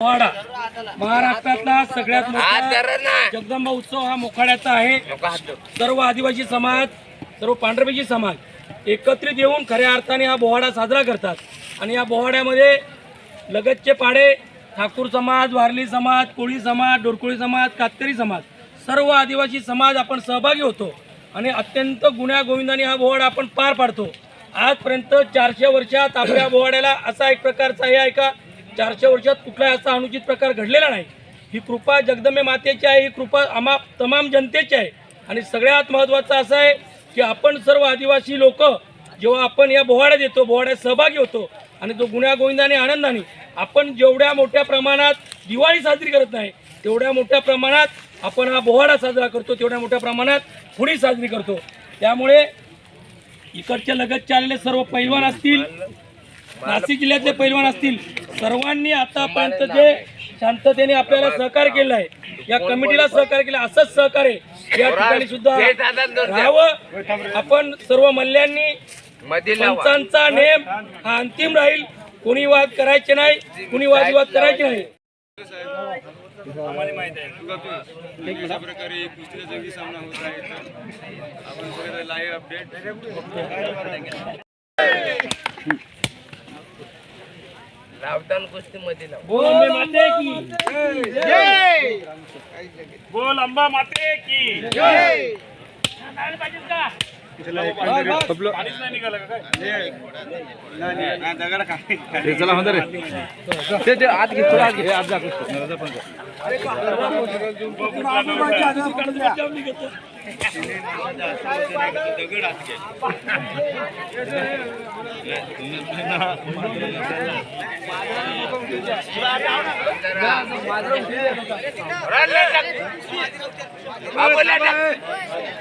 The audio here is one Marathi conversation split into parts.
मोखाडा महाराष्ट्रातला सगळ्यात मोठा जगदंबा उत्सव हा मोखाड्याचा आहे। सर्व आदिवासी समाज, सर्व पांढरपेशी समाज एकत्रित येऊन खऱ्या अर्थाने हा बोहाडा साजरा करतात आणि या बोहाड्यामध्ये लगतचे पाडे, ठाकूर समाज, वारली समाज, कोळी समाज, डोरकोळी समाज, कातकरी समाज, सर्व आदिवासी समाज आपण सहभागी होतो आणि अत्यंत गुण्यागोविंदाने हा बोहाडा आपण पार पाडतो। आजपर्यंत 400 वर्षात आपल्या बोहाड्याला असा एक प्रकारचा हे आहे का 400 वर्षात कुठलाही असा अनुचित प्रकार घडलेला नाही। ही कृपा जगदंबे मातेची आहे, ही कृपा आम्हा तमाम जनतेची आहे आणि सगळ्यात महत्त्वाचं असं आहे की आपण सर्व आदिवासी लोक जेव्हा आपण या बोहाड्यात येतो, बोहाड्यात सहभागी होतो आणि तो गुण्यागोविंदाने आनंदाने आपण जेवढ्या मोठ्या प्रमाणात दिवाळी साजरी करत नाही तेवढ्या मोठ्या प्रमाणात आपण हा बोहाडा साजरा करतो, तेवढ्या मोठ्या प्रमाणात होळी साजरी करतो। त्यामुळे इकडच्या लगतचे आलेले सर्व पैलवान असतील, नाशिक जिल्ह्यातले पैलवान असतील, सर्वांनी आतापर्यंत जे शांततेने आपल्याला सहकार्य केलं आहे, या कमिटीला सहकार्य केलं, असंच सहकार्य या ठिकाणी सुद्धा राहावं। आपण सर्व मल्ल्यांनी पंचांचा नेम हा अंतिम राहील, कोणी वाद करायचे नाही, कोणी वादविवाद करायचे नाही। आम्हाला माहित आहे अशा प्रकारे कुस्तीचा जंगी सामना होत आहे। आपण सगळे लाईव्ह अपडेट लावतान कुस्ती मध्ये बोल अंबे माते की जय, बोल अंबा माते की जय। पाणीच नाही निघालं का काय? नाही दगड काय चला म्हणतो रे ते आत घे, थोडं आत घे, आत जा दगड आत घे।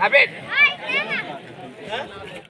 अबे